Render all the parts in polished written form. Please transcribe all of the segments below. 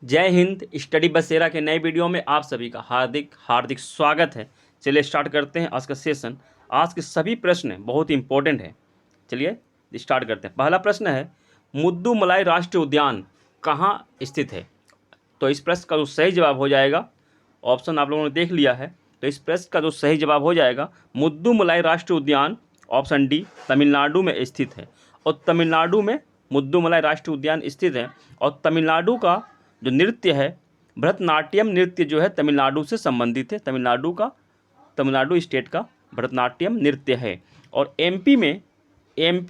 जय हिंद। स्टडी बसेरा के नए वीडियो में आप सभी का हार्दिक हार्दिक स्वागत है। चलिए स्टार्ट करते हैं आज का सेशन। आज के सभी प्रश्न बहुत ही इंपॉर्टेंट हैं। चलिए स्टार्ट करते हैं। पहला प्रश्न है, मुद्दुमलाई राष्ट्रीय उद्यान कहाँ स्थित है? तो इस प्रश्न का जो सही जवाब हो जाएगा, ऑप्शन आप लोगों ने देख लिया है, तो इस प्रश्न का जो सही जवाब हो जाएगा मुद्दुमलाई राष्ट्रीय उद्यान, ऑप्शन डी, तमिलनाडु में स्थित है। और तमिलनाडु में मुद्दुमलाई राष्ट्रीय उद्यान स्थित है। और तमिलनाडु का जो नृत्य है, भरतनाट्यम नृत्य जो है तमिलनाडु से संबंधित है। तमिलनाडु स्टेट का भरतनाट्यम नृत्य है। और एमपी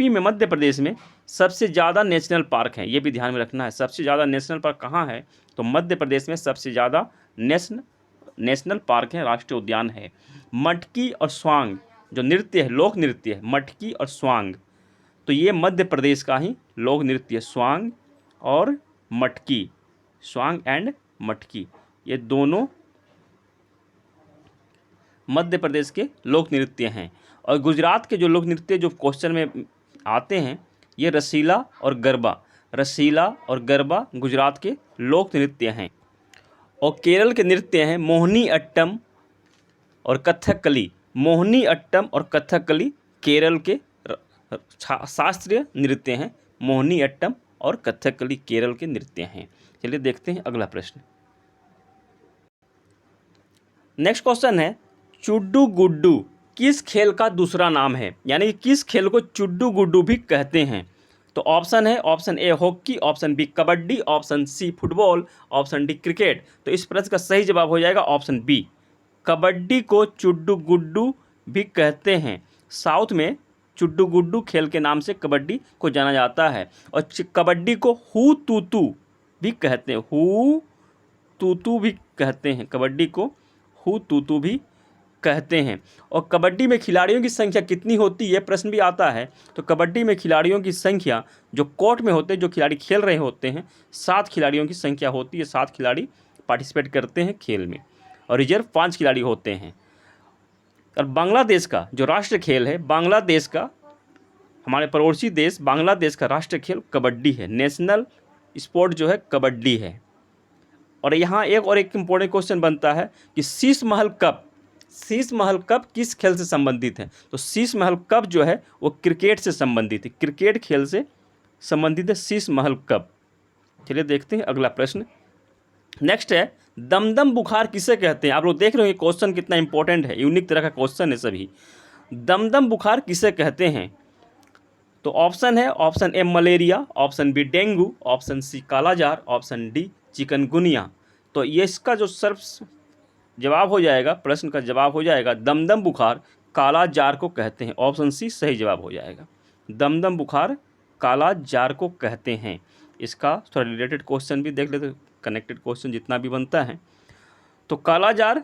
में मध्य प्रदेश में सबसे ज़्यादा नेशनल पार्क हैं, ये भी ध्यान में रखना है। सबसे ज़्यादा नेशनल पार्क कहाँ है? तो मध्य प्रदेश में सबसे ज़्यादा नेशनल पार्क है, राष्ट्रीय उद्यान है। मटकी और स्वांग जो नृत्य है, लोक नृत्य है, मटकी और स्वांग, तो ये मध्य प्रदेश का ही लोक नृत्य है। स्वांग और मटकी, स्वांग एंड मटकी, ये दोनों मध्य प्रदेश के लोक नृत्य हैं। और गुजरात के जो लोक नृत्य जो क्वेश्चन में आते हैं, ये रसीला और गरबा गुजरात के लोक नृत्य हैं। और केरल के नृत्य हैं मोहिनी अट्टम और कथकली। मोहिनी अट्टम और कथकली केरल के शास्त्रीय नृत्य हैं। मोहिनी अट्टम और कथकली केरल के नृत्य हैं। चलिए देखते हैं अगला प्रश्न। नेक्स्ट क्वेश्चन है, चुड्डू गुड्डू किस खेल का दूसरा नाम है? यानी कि किस खेल को चुड्डू गुड्डू भी कहते हैं? तो ऑप्शन है, option A hockey, option B kabaddi, option C football, option D cricket. तो इस प्रश्न का सही जवाब हो जाएगा ऑप्शन बी, कबड्डी को चुड्डू गुड्डू भी कहते हैं। साउथ में चुड्डू गुड्डू खेल के नाम से कबड्डी को जाना जाता है। और कबड्डी को हू तूतू भी कहते हैं। हू तूतू भी कहते हैं, कबड्डी को हू तूतू भी कहते हैं। और कबड्डी में खिलाड़ियों की संख्या कितनी होती है, प्रश्न भी आता है। तो कबड्डी में खिलाड़ियों की संख्या जो कोर्ट में होते हैं, जो खिलाड़ी खेल रहे होते हैं, 7 खिलाड़ियों की संख्या होती है। 7 खिलाड़ी पार्टिसिपेट करते हैं खेल में, और रिजर्व 5 खिलाड़ी होते हैं। और बांग्लादेश का जो राष्ट्र खेल है, बांग्लादेश का, हमारे पड़ोसी देश बांग्लादेश का राष्ट्र खेल कबड्डी है। नेशनल स्पोर्ट जो है कबड्डी है। और यहाँ एक इम्पोर्टेंट क्वेश्चन बनता है कि शीश महल कप किस खेल से संबंधित है? तो शीश महल कप जो है वो क्रिकेट से संबंधित है, क्रिकेट खेल से संबंधित है शीश महल कप। चलिए देखते हैं अगला प्रश्न। नेक्स्ट है, दमदम बुखार किसे कहते हैं? आप लोग देख रहे हो ये क्वेश्चन कितना इंपॉर्टेंट है, यूनिक तरह का क्वेश्चन है सभी। दमदम बुखार किसे कहते हैं? तो ऑप्शन है, option A malaria, option B dengue, option C kala-azar, option D chikungunya. तो ये इसका जो सर्व जवाब हो जाएगा, प्रश्न का जवाब हो जाएगा, दमदम बुखार काला जार को कहते हैं। ऑप्शन सी सही जवाब हो जाएगा। दमदम बुखार काला जार को कहते हैं। इसका थोड़ा रिलेटेड क्वेश्चन भी देख लेते, कनेक्टेड क्वेश्चन जितना भी बनता है। तो काला जार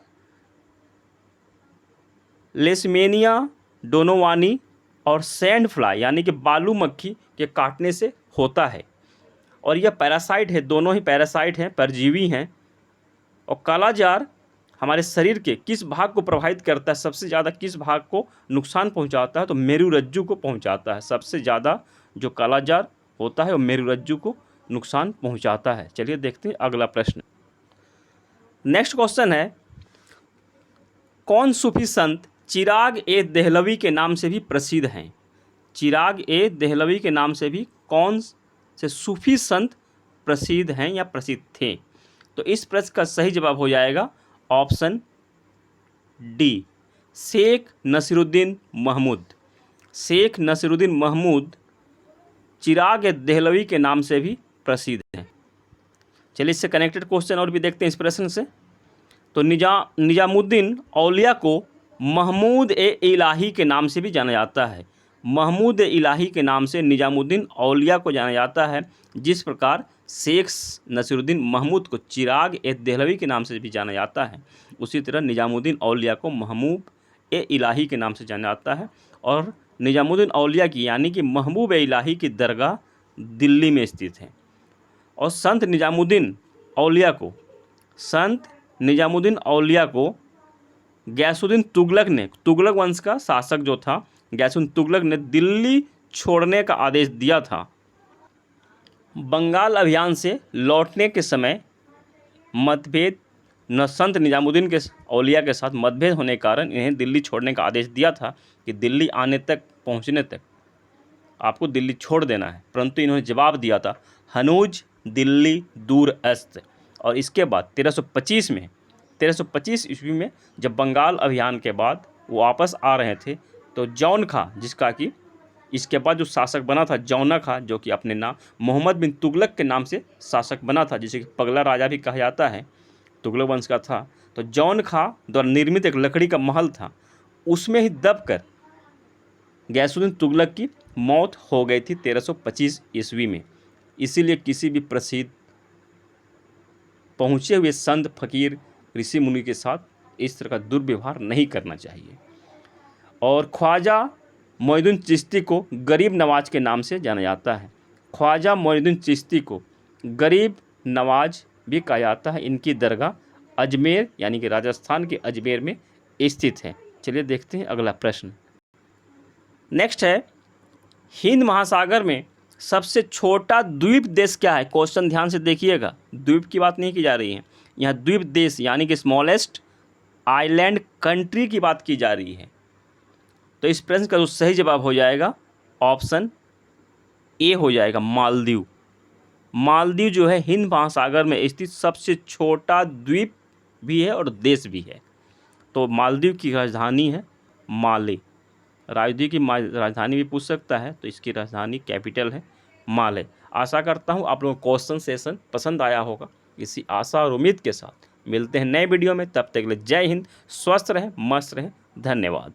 लेशमेनिया डोनोवानी और सैंड फ्लाई यानी कि बालू मक्खी के काटने से होता है। और यह पैरासाइट है, दोनों ही पैरासाइट हैं, परजीवी हैं। और काला जार हमारे शरीर के किस भाग को प्रभावित करता है? सबसे ज़्यादा किस भाग को नुकसान पहुंचाता है? तो मेरुरज्जु को पहुंचाता है। सबसे ज़्यादा जो काला जार होता है वो मेरुरज्जु को नुकसान पहुंचाता है। चलिए देखते हैं अगला प्रश्न। नेक्स्ट क्वेश्चन है, कौन सूफी संत चिराग ए देहलवी के नाम से भी प्रसिद्ध हैं? चिराग ए देहलवी के नाम से भी कौन से सूफी संत प्रसिद्ध हैं या प्रसिद्ध थे? तो इस प्रश्न का सही जवाब हो जाएगा ऑप्शन डी, शेख नसीरुद्दीन महमूद। शेख नसीरुद्दीन महमूद चिराग ए देहलवी के नाम से भी प्रसिद्ध हैं। चलिए इससे कनेक्टेड क्वेश्चन और भी देखते हैं इस प्रश्न से। तो निजामुद्दीन औलिया को महमूद ए इलाही के नाम से भी जाना जाता है। महमूद ए इलाही के नाम से निजामुद्दीन औलिया को जाना जाता है। जिस प्रकार शेख नसीरुद्दीन महमूद को चिराग ए देहलवी के नाम से भी जाना जाता है, उसी तरह निजामुद्दीन औलिया को महमूद ए इलाही के नाम से जाना जाता है। और निजामुद्दीन औलिया की यानी कि महबूब ए इलाही की दरगाह दिल्ली में स्थित है। और संत निजामुद्दीन औलिया को गैसुद्दीन तुगलक वंश का शासक जो था गैसुद्दीन तुगलक ने दिल्ली छोड़ने का आदेश दिया था। बंगाल अभियान से लौटने के समय मतभेद न संत निजामुद्दीन के औलिया के साथ मतभेद होने के कारण इन्हें दिल्ली छोड़ने का आदेश दिया था कि दिल्ली आने तक पहुंचने तक आपको दिल्ली छोड़ देना है, परंतु इन्होंने जवाब दिया था हनूज दिल्ली दूर अस्त। और इसके बाद 1325 ईस्वी में जब बंगाल अभियान के बाद वो वापस आ रहे थे तो जौन खां, जिसका कि इसके बाद जो शासक बना था जौना खां, जो कि अपने नाम मोहम्मद बिन तुगलक के नाम से शासक बना था, जिसे कि पगला राजा भी कहा जाता है, तुगलक वंश का था। तो जौन खां द्वारा निर्मित एक लकड़ी का महल था, उसमें ही दबकर गयासुद्दीन तुगलक की मौत हो गई थी 1325 ईस्वी में। इसीलिए किसी भी प्रसिद्ध पहुँचे हुए संत फकीर ऋषि मुनि के साथ इस तरह का दुर्व्यवहार नहीं करना चाहिए। और ख्वाजा मोइनुद्दीन चिश्ती को गरीब नवाज के नाम से जाना जाता है। ख्वाजा मोइनुद्दीन चिश्ती को गरीब नवाज भी कहा जाता है। इनकी दरगाह अजमेर यानी कि राजस्थान के अजमेर में स्थित है। चलिए देखते हैं अगला प्रश्न। नेक्स्ट है, हिंद महासागर में सबसे छोटा द्वीप देश क्या है? क्वेश्चन ध्यान से देखिएगा, द्वीप की बात नहीं की जा रही है, यहाँ द्वीप देश यानी कि स्मॉलेस्ट आइलैंड कंट्री की बात की जा रही है। तो इस प्रश्न का जो सही जवाब हो जाएगा ऑप्शन ए हो जाएगा, मालदीव। मालदीव जो है हिंद महासागर में स्थित सबसे छोटा द्वीप भी है और देश भी है। तो मालदीव की राजधानी है माले। राजद्वीप की राजधानी भी पूछ सकता है, तो इसकी राजधानी कैपिटल है माले। आशा करता हूँ आप लोगों को क्वेश्चन सेशन पसंद आया होगा। इसी आशा और उम्मीद के साथ मिलते हैं नए वीडियो में, तब तक के लिए जय हिंद, स्वस्थ रहें, मस्त रहें, धन्यवाद।